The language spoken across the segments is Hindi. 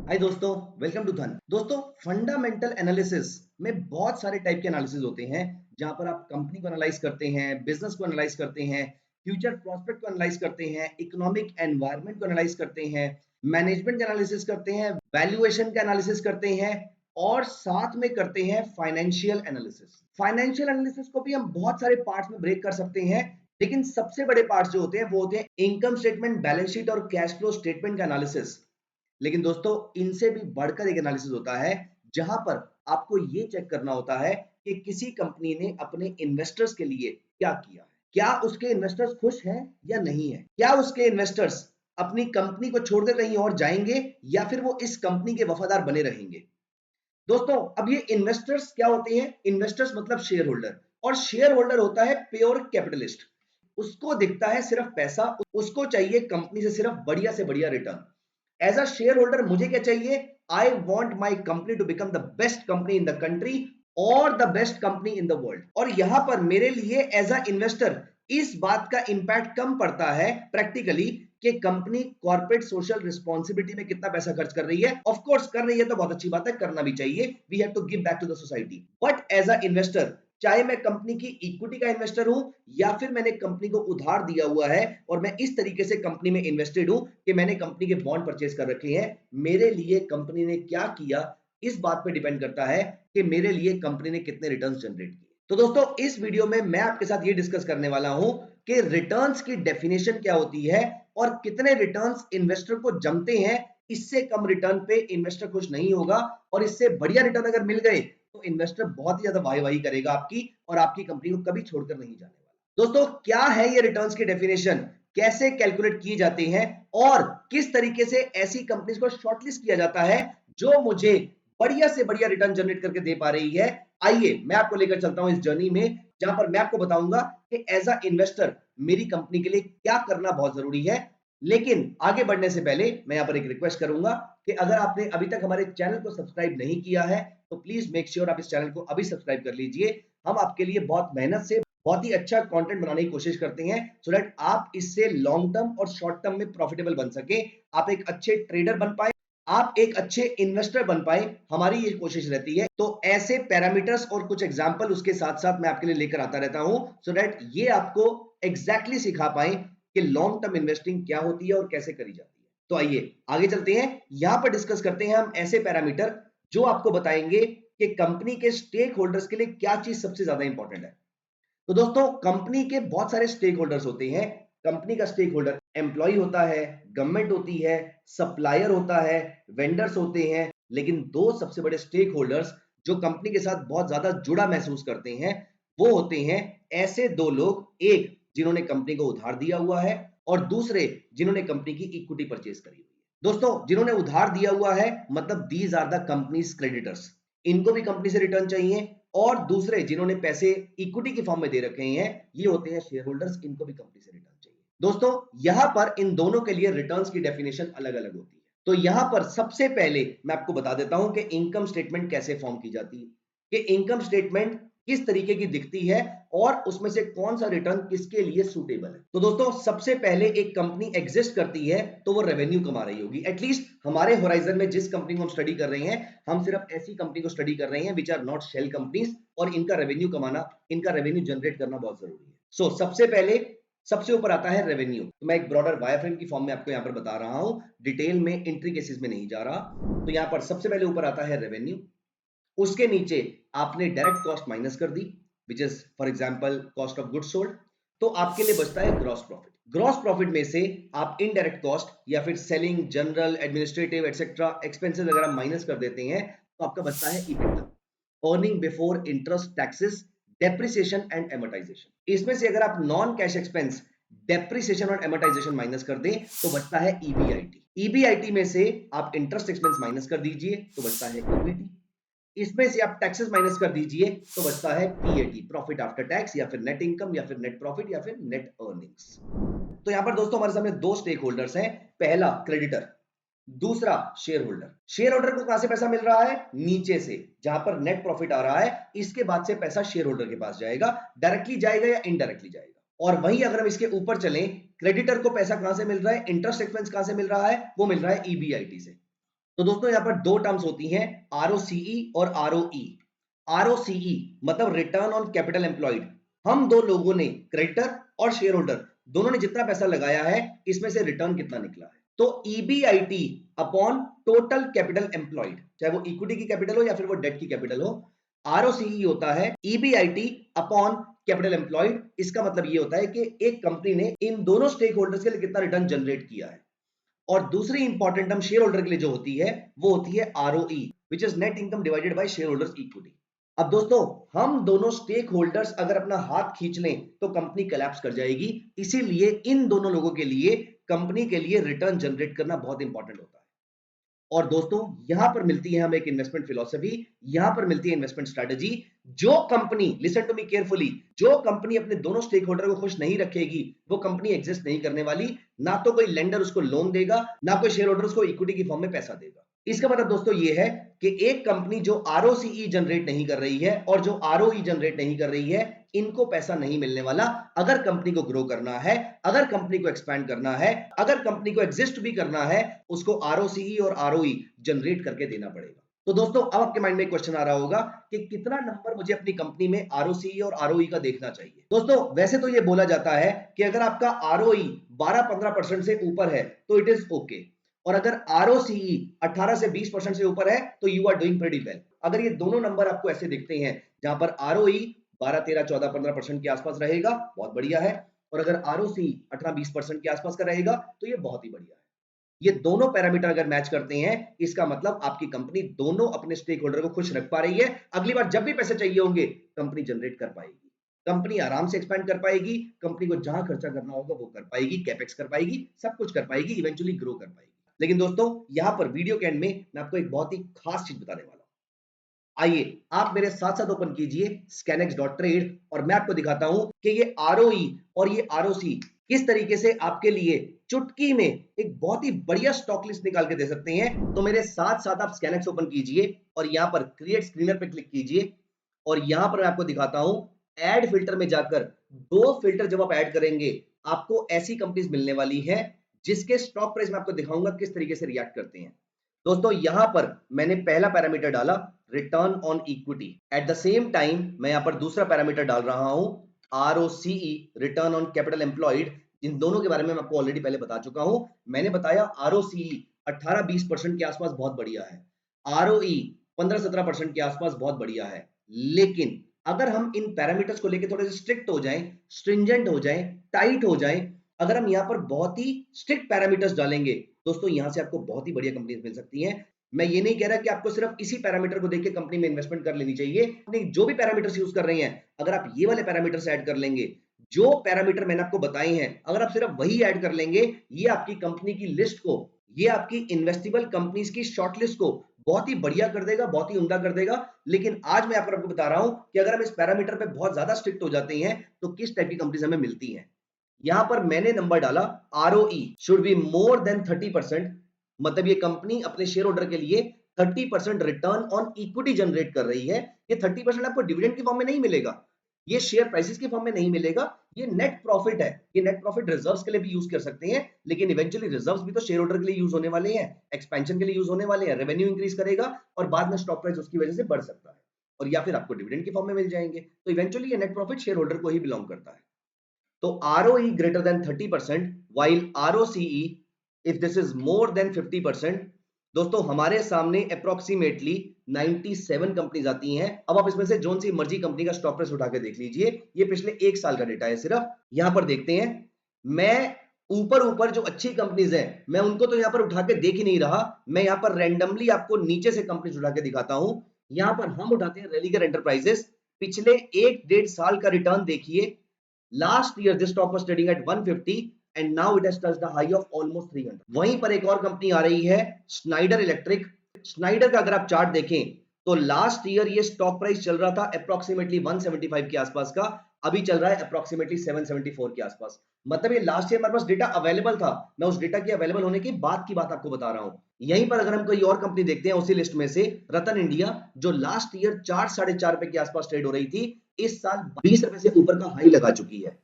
हाय दोस्तों, वेलकम टू धन। दोस्तों, फंडामेंटल एनालिसिस में बहुत सारे टाइप के एनालिसिस होते हैं जहां पर आप कंपनी को एनालाइज करते हैं, बिजनेस को एनालाइज करते हैं, फ्यूचर प्रोस्पेक्ट को एनालाइज करते हैं, इकोनॉमिक एनवायरनमेंट को एनालाइज करते हैं, मैनेजमेंट का एनालिसिस करते हैं, वैल्यूएशन का एनालिसिस करते हैं और साथ में करते हैं फाइनेंशियल एनालिसिस। फाइनेंशियल एनालिसिस को भी हम बहुत सारे पार्ट्स में ब्रेक कर सकते हैं, लेकिन सबसे बड़े पार्ट्स जो होते हैं वो होते हैं इनकम स्टेटमेंट, बैलेंस शीट और कैश फ्लो स्टेटमेंट का एनालिसिस। लेकिन दोस्तों, इनसे भी बढ़कर एक एनालिसिस होता है जहां पर आपको ये चेक करना होता है कि किसी कंपनी ने अपने इन्वेस्टर्स के लिए क्या किया है। क्या उसके इन्वेस्टर्स खुश हैं या नहीं है? क्या उसके इन्वेस्टर्स अपनी कंपनी को छोड़कर कहीं और जाएंगे या फिर वो इस कंपनी के वफादार बने रहेंगे? दोस्तों, अब ये इन्वेस्टर्स क्या होते हैं? इन्वेस्टर्स मतलब शेयर होल्डर, और शेयर होल्डर होता है प्योर कैपिटलिस्ट। उसको दिखता है सिर्फ पैसा, उसको चाहिए कंपनी से सिर्फ बढ़िया से बढ़िया return. As a share holder मुझे क्या चाहिए? I want my company to become the best company in the country और the best company in the world. और यहां पर मेरे लिए एज अ इन्वेस्टर इस बात का इंपैक्ट कम पड़ता है प्रैक्टिकली कि कंपनी कॉर्पोरेट सोशल रिस्पॉन्सिबिलिटी में कितना पैसा खर्च कर रही है। ऑफ कोर्स कर रही है तो बहुत अच्छी बात है, करना भी चाहिए। We have to give back to the society. But as a investor, चाहे मैं कंपनी की इक्विटी का इन्वेस्टर हूं या फिर मैंने कंपनी को उधार दिया हुआ है और मैं इस तरीके से कंपनी में इन्वेस्टेड हूं कि मैंने कंपनी के बॉन्ड परचेज कर रखे हैं, मेरे लिए कंपनी ने क्या किया इस बात पे डिपेंड करता है कि मेरे लिए कंपनी ने कितने रिटर्न्स जनरेट किए। तो दोस्तों, इस वीडियो में मैं आपके साथ ये डिस्कस करने वाला हूं कि रिटर्न्स की डेफिनेशन क्या होती है और कितने रिटर्न्स इन्वेस्टर को जमते हैं। इससे कम रिटर्न पे इन्वेस्टर खुश नहीं होगा और इससे बढ़िया रिटर्न अगर मिल गए तो इन्वेस्टर बहुत ही ज्यादा वाही वाही करेगा आपकी, और आपकी कंपनी को कभी छोड़कर नहीं जाने वाला। दोस्तों, क्या है ये रिटर्न्स की डेफिनेशन, कैसे कैलकुलेट किए जाते हैं और किस तरीके से ऐसी कंपनीज को शॉर्टलिस्ट किया जाता है जो मुझे बढ़िया से बढ़िया रिटर्न जनरेट करके दे पा रही है। आइए मैं आपको लेकर चलता हूं इस जर्नी में, जहां पर मैं आपको बताऊंगा कि एज अ इन्वेस्टर मेरी कंपनी के लिए क्या करना बहुत जरूरी है। लेकिन आगे बढ़ने से पहले मैं यहां पर एक रिक्वेस्ट करूंगा कि अगर आपने अभी तक हमारे चैनल को सब्सक्राइब नहीं किया है तो प्लीज मेक श्योर आप इस चैनल को अभी सब्सक्राइब कर लीजिए। हम आपके लिए बहुत मेहनत से बहुत ही अच्छा कंटेंट बनाने की कोशिश करते हैं सो दैट आप इससे लॉन्ग टर्म और शॉर्ट टर्म में प्रॉफिटेबल बन सके, आप एक अच्छे ट्रेडर बन पाए, आप एक अच्छे इन्वेस्टर बन पाए। हमारी ये कोशिश रहती है। तो ऐसे पैरामीटर्स और कुछ एग्जांपल उसके साथ साथ मैं आपके लिए लेकर आता रहता हूं सो दैट ये आपको एग्जैक्टली सिखा पाए कि लॉन्ग टर्म इन्वेस्टिंग क्या होती है और कैसे करी जाती है। तो आइए आगे चलते हैं। यहां पर डिस्कस करते हैं हम ऐसे पैरामीटर जो आपको बताएंगे कि कंपनी के स्टेक होल्डर्स के लिए क्या चीज सबसे ज्यादा इंपॉर्टेंट है। तो दोस्तों, कंपनी के बहुत सारे स्टेक होल्डर्स होते हैं। कंपनी का स्टेक होल्डर एम्प्लॉय होता है, गवर्नमेंट होती है, सप्लायर होता है, वेंडर्स होते हैं। लेकिन दो सबसे बड़े स्टेक होल्डर्स जो कंपनी के साथ बहुत ज्यादा जुड़ा महसूस करते हैं वो होते हैं ऐसे दो लोग, एक जिन्होंने कंपनी को उधार दिया हुआ है और दूसरे जिन्होंने कंपनी की इक्विटी परचेज करी हुई है। दोस्तों, जिन्होंने उधार दिया हुआ है मतलब these are the companies creditors, इनको भी कंपनी से रिटर्न चाहिए। और दूसरे जिन्होंने पैसे इक्विटी के फॉर्म में दे रखे हैं ये होते हैं शेयर होल्डर्स, इनको भी कंपनी से रिटर्न चाहिए। दोस्तों, यहां पर इन दोनों के लिए रिटर्न्स की डेफिनेशन अलग अलग होती है। तो यहां पर सबसे पहले मैं आपको बता देता हूं कि इनकम स्टेटमेंट कैसे फॉर्म की जाती है, कि इनकम स्टेटमेंट किस तरीके की दिखती है और उसमें से कौन सा रिटर्न किसके लिए सूटेबल है। तो दोस्तों, सबसे पहले एक कंपनी एग्जिस्ट करती है तो वो रेवेन्यू कमा रही होगी। एटलीस्ट हमारे होराइजन में जिस कंपनी को हम स्टडी कर रहे हैं, हम सिर्फ ऐसी कंपनी को स्टडी कर रहे हैं which are not shell companies, और इनका रेवेन्यू कमाना, इनका रेवेन्यू जनरेट करना बहुत जरूरी है। सो सबसे पहले सबसे ऊपर आता है रेवेन्यू। तो मैं एक ब्रॉडर वायरफ्रेम की फॉर्म में आपको यहां पर बता रहा हूं, डिटेल में एंट्री केसेस में नहीं जा रहा। तो यहां पर सबसे पहले ऊपर आता है रेवेन्यू, उसके नीचे आपने डायरेक्ट कॉस्ट माइनस कर दी which is for example cost of goods sold, तो आपके लिए बचता है ग्रॉस प्रॉफिट। ग्रॉस प्रॉफिट में से आप इनडायरेक्ट कॉस्ट या फिर selling, general, administrative etcetera expenses वगैरह माइनस कर देते हैं तो आपका बचता है EBITDA, earning before interest, taxes, depreciation and amortisation. इसमें से अगर आप नॉन कैश एक्सपेंस, डेप्रिसिएशन और एमोटाइजेशन माइनस कर दें तो बचता है ईबीआईटी। ईबीआईटी में से आप इंटरेस्ट एक्सपेंस माइनस कर दीजिए तो बचता है ईबीटी। इसमें से आप टैक्सेस माइनस कर दीजिए तो बचता है पीएटी, प्रॉफिट आफ्टर टैक्स, या फिर नेट इनकम, या फिर नेट प्रॉफिट, या फिर नेट अर्निंग्स। तो यहां पर दोस्तों हमारे सामने दो स्टेक होल्डर्स हैं, पहला क्रेडिटर, दूसरा शेयर होल्डर। शेयर होल्डर को कहां से पैसा मिल रहा है? नीचे से, जहां पर नेट प्रॉफिट आ रहा है, इसके बाद से पैसा शेयर होल्डर के पास जाएगा, डायरेक्टली जाएगा या इनडायरेक्टली जाएगा। और वहीं अगर हम इसके ऊपर चलें, क्रेडिटर को पैसा कहां से मिल रहा है, इंटरेस्ट एक्सपेंस कहां से मिल रहा है? वो मिल रहा है ईबीआईटी से। तो दोस्तों यहाँ पर दो टर्म्स होती हैं, आरओसीई और आरओई। आरओसीई मतलब रिटर्न ऑन कैपिटल एम्प्लॉयड। हम दो लोगों ने, क्रेडिटर और शेयर होल्डर, दोनों ने जितना पैसा लगाया है इसमें से रिटर्न कितना निकला है। तो EBIT upon total capital employed, चाहे वो इक्विटी की कैपिटल हो या फिर वो डेट की कैपिटल हो, आरओसीई होता है ईबीआईटी अपॉन कैपिटल एम्प्लॉयड। इसका मतलब ये होता है कि एक कंपनी ने इन दोनों स्टेक होल्डर्स के लिए कितना रिटर्न जनरेट किया है। और दूसरी इंपॉर्टेंट टर्म शेयर होल्डर के लिए जो होती है वो होती है ROE, which is net income divided by share holders equity. अब दोस्तों हम दोनों स्टेक होल्डर्स अगर अपना हाथ खींच लें तो कंपनी कोलैप्स कर जाएगी, इसीलिए इन दोनों लोगों के लिए कंपनी के लिए रिटर्न जनरेट करना बहुत इंपॉर्टेंट होता है। और दोस्तों यहां पर मिलती है हमें एक इन्वेस्टमेंट फिलॉसफी, यहां पर मिलती है इन्वेस्टमेंट स्ट्रेटजी। जो company, listen to me carefully, जो कंपनी अपने दोनों स्टेक होल्डर को खुश नहीं रखेगी वो कंपनी एग्जिस्ट नहीं करने वाली। ना तो कोई लेंडर उसको लोन देगा, ना कोई शेयर होल्डर उसको इक्विटी की फॉर्म में पैसा देगा। इसका मतलब दोस्तों ये है कि एक कंपनी जो आरओसीई जनरेट नहीं कर रही है और जो आरओई जनरेट नहीं कर रही है, इनको पैसा नहीं मिलने वाला। अगर कंपनी को ग्रो करना है, अगर कंपनी को एक्सपैंड करना है, अगर कंपनी को एग्जिस्ट भी करना है, उसको आरओसीई और आरओई जनरेट करके देना पड़ेगा। तो दोस्तों अब आपके माइंड में एक क्वेश्चन आ रहा होगा कि कितना नंबर मुझे अपनी कंपनी में आरओसीई और आरओई का देखना चाहिए। दोस्तों वैसे तो ये बोला जाता है कि अगर आपका आरओई 12-15% से ऊपर है तो इट इज ओके, और अगर आरओसीई 18 से 20% से ऊपर है तो you are doing pretty well. अगर ये दोनों नंबर आपको ऐसे दिखते हैं जहां पर आरओई 12, 13, 14, 15% के आसपास रहेगा, बहुत बढ़िया है, और अगर आरओसी 18-20% के आसपास का रहेगा तो ये बहुत ही बढ़िया है। ये दोनों पैरामीटर अगर मैच करते हैं, इसका मतलब आपकी कंपनी दोनों अपने स्टेक होल्डर को खुश रख पा रही है। अगली बार जब भी पैसे चाहिए होंगे कंपनी जनरेट कर पाएगी, कंपनी आराम से एक्सपैंड कर पाएगी, कंपनी को जहां खर्चा करना होगा वो कर पाएगी, कैपेक्स कर पाएगी, सब कुछ कर पाएगी, इवेंचुअली ग्रो कर पाएगी। लेकिन दोस्तों यहां पर वीडियो के एंड में मैं आपको एक बहुत ही खास चीज बताने वाला हूं। आइए आप मेरे साथ साथ ओपन कीजिए scanex.trade और मैं आपको दिखाता हूं कि ये आरओई और ये आरओसी किस तरीके से आपके लिए चुटकी में एक बहुत ही बढ़िया स्टॉक लिस्ट निकाल के दे सकते हैं। तो मेरे साथ साथ आप Scanex ओपन कीजिए और यहां पर क्रिएट स्क्रीनर पे क्लिक कीजिए और यहां पर मैं आपको दिखाता हूं ऐड फिल्टर में जाकर दो फिल्टर जब आप ऐड करेंगे आपको ऐसी कंपनीज मिलने वाली है जिसके स्टॉक प्राइस मैं आपको दिखाऊंगा किस तरीके से रिएक्ट करते हैं। दोस्तों यहां पर मैंने पहला पैरामीटर डाला return on equity, at the same time मैं यहां पर दूसरा पैरामीटर डाल रहा हूं ROCE, return on capital employed. इन दोनों के बारे में मैं आपको ऑलरेडी पहले बता चुका हूं। मैंने बताया आरओसीई 18-20% के आसपास बहुत बढ़िया है, आरओई 15-17% के आसपास बहुत बढ़िया है। लेकिन अगर हम इन पैरामीटर्स को लेकर थोड़े से स्ट्रिक्ट हो जाएं, स्ट्रिंजेंट हो जाएं, टाइट हो जाएं, अगर हम यहां पर बहुत ही स्ट्रिक्ट पैरामीटर्स डालेंगे दोस्तों यहां से आपको बहुत ही बढ़िया कंपनीज मिल सकती हैं। मैं ये नहीं कह रहा कि आपको सिर्फ इसी पैरामीटर को देख के कंपनी में इन्वेस्टमेंट कर लेनी चाहिए। अपनी जो भी पैरामीटर्स यूज कर रहे हैं, अगर आप ये वाले पैरामीटर्स ऐड कर लेंगे, जो पैरामीटर मैंने आपको बताए हैं, अगर आप सिर्फ वही ऐड कर लेंगे, ये आपकी कंपनी की लिस्ट को, ये आपकी इन्वेस्टेबल कंपनीज की शॉर्टलिस्ट को बहुत ही बढ़िया कर देगा, बहुत ही उम्दा कर देगा। लेकिन आज मैं आपको बता रहा हूं कि अगर हम इस पैरामीटर पे बहुत ज्यादा स्ट्रिक्ट हो जाते हैं तो किस टाइप की कंपनीज हमें मिलती हैं। यहां पर मैंने नंबर डाला ROE should be more than 30%, मतलब ये कंपनी अपने शेयर होल्डर के लिए 30% रिटर्न ऑन इक्विटी जनरेट कर रही है। ये 30% आपको डिविडेंड की फॉर्म में नहीं मिलेगा, ये शेयर प्राइसेस की फॉर्म में नहीं मिलेगा, ये नेट प्रॉफिट है। ये नेट प्रॉफिट रिजर्व्स के लिए भी यूज कर सकते हैं, लेकिन इवेंचुअली रिजर्व्स भी तो शेयर होल्डर के लिए यूज होने वाले हैं, एक्सपेंशन के लिए यूज होने वाले हैं, रेवेन्यू इंक्रीज करेगा और बाद में स्टॉक प्राइस उसकी वजह से बढ़ सकता है, और या फिर आपको डिविडेंड की फॉर्म में मिल जाएंगे। तो इवेंचुअली ये नेट प्रॉफिट शेयर होल्डर को ही बिलोंग करता है। तो ROE greater than 30% while ROCE if this is more than 50%। दोस्तों हमारे सामने अप्रोक्सीमेटली 97 कंपनीज आती हैं। अब आप इसमें से जोन सी मर्जी कंपनी का स्टॉक प्राइस उठा के देख लीजिए, ये पिछले एक साल का डेटा है सिर्फ। यहां पर देखते हैं, मैं ऊपर ऊपर जो अच्छी कंपनीज हैं मैं उनको तो यहां पर उठा के देख ही नहीं रहा, मैं यहां पर रैंडमली आपको नीचे से कंपनीज उठा के दिखाता हूं। यहां पर हम उठाते हैं रेलिगर एंटरप्राइजेस, पिछले 1-1.5 साल का रिटर्न देखिए। Last year this stock was trading at 150 and now it has touched the high of almost 300। वहीं पर एक और कंपनी आ रही है स्नाइडर इलेक्ट्रिक। स्नाइडर का अगर आप चार्ट देखें तो लास्ट ईयर ये स्टॉक प्राइस चल रहा था अप्रोक्सीमेटली 175 के आसपास का, अभी चल रहा है अप्रोक्सीमेटली 774 के आसपास। मतलब ये लास्ट ईयर हमारे पास डेटा अवेलेबल था, मैं उस डेटा के अवेलेबल होने के बाद की बात आपको बता रहा हूं। यहीं पर अगर हम कोई और कंपनी देखते हैं उसी लिस्ट में से, रतन इंडिया, जो लास्ट ईयर 4-4.5 रुपए के आसपास ट्रेड हो रही थी, इस साल 20 रुपए से ऊपर का हाई लगा चुकी है।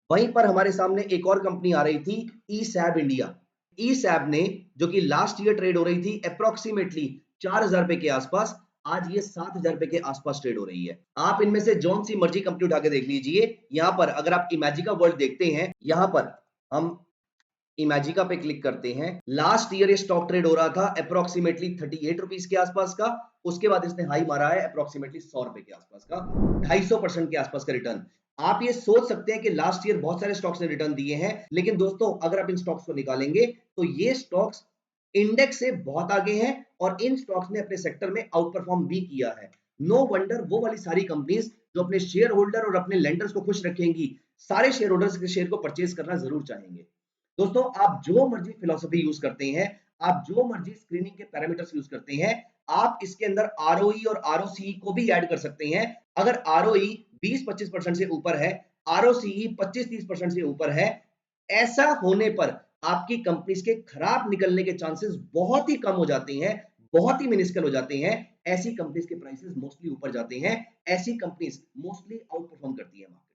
वहीं पर हमारे सामने एक और कंपनी आ रही थी ई सैब इंडिया। ईसैब ने, जो कि लास्ट ईयर ट्रेड हो रही थी अप्रोक्सीमेटली 4,000 रुपए के आसपास, आज ये 7,000 रुपए के आसपास ट्रेड हो रही है। आप इनमें से जौन सी मर्जी कंपनी उठा के देख लीजिए। यहाँ पर अगर आप इमेजिका वर्ल्ड देखते हैं, यहाँ पर हम इमेजिका पे क्लिक करते हैं। लास्ट ईयर ये स्टॉक ट्रेड हो रहा था अप्रोक्सीमेटली 38 रुपीज के आसपास का। उसके बाद इसने हाई मारा है अप्रोक्सीमेटली 100 रुपए के आसपास का, 250% के आसपास का रिटर्न। आप ये सोच सकते हैं कि लास्ट ईयर बहुत सारे स्टॉक्स ने रिटर्न दिए हैं, लेकिन दोस्तों अगर आप इन स्टॉक्स को निकालेंगे तो ये स्टॉक्स इंडेक्स से बहुत आगे हैं और इन स्टॉक्स ने अपने सेक्टर में आउट परफॉर्म भी किया है। नो वंडर वो वाली सारी कंपनीज जो अपने शेयर होल्डर और अपने लेंडर्स को खुश रखेंगी, सारे शेयर होल्डर्स के शेयर को परचेज करना जरूर चाहेंगे। दोस्तों आप जो मर्जी फिलॉसफी यूज करते हैं, आप जो मर्जी स्क्रीनिंग के पैरामीटर्स यूज करते हैं, आप इसके अंदर आरओई और आरओसी को भी ऐड कर सकते हैं। अगर आरओई 20-25% से ऊपर है, आरओसी 25-30% से ऊपर है, ऐसा होने पर आपकी कंपनीज के खराब निकलने के चांसेस बहुत ही कम हो जाते हैं, बहुत ही मिनिस्कल हो जाते हैं। ऐसी कंपनीज के प्राइसेस मोस्टली ऊपर जाते हैं, ऐसी कंपनीज मोस्टली आउट परफॉर्म करती है मार्केट को।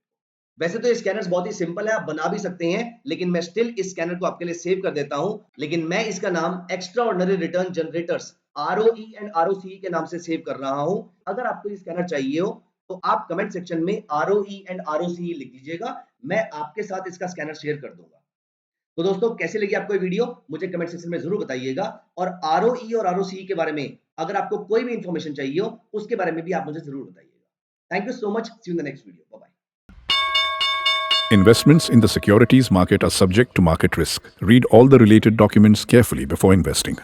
वैसे तो ये स्कैनर्स बहुत ही सिंपल है, आप बना भी सकते हैं, लेकिन मैं स्टिल इस स्कैनर को आपके लिए सेव कर देता हूं। लेकिन मैं इसका नाम extra ordinary return generators ROE and ROC के नाम से सेव कर रहा हूं। अगर आपको ये स्कैनर चाहिए हो तो आप कमेंट सेक्शन में आरओई एंड आरओसी लिख दीजिएगा, मैं आपके साथ इसका स्कैनर शेयर कर दूंगा। तो दोस्तों कैसे लगी आपको ये वीडियो मुझे कमेंट सेक्शन में जरूर बताइएगा। और आरओई और आरओसी के बारे में अगर आपको कोई भी इंफॉर्मेशन चाहिए हो उसके बारे में भी आप मुझे जरूर बताइएगा। Thank you so much, see you in the next video, bye bye. Investments in the securities market are subject to market risk. Read all the related documents carefully before investing.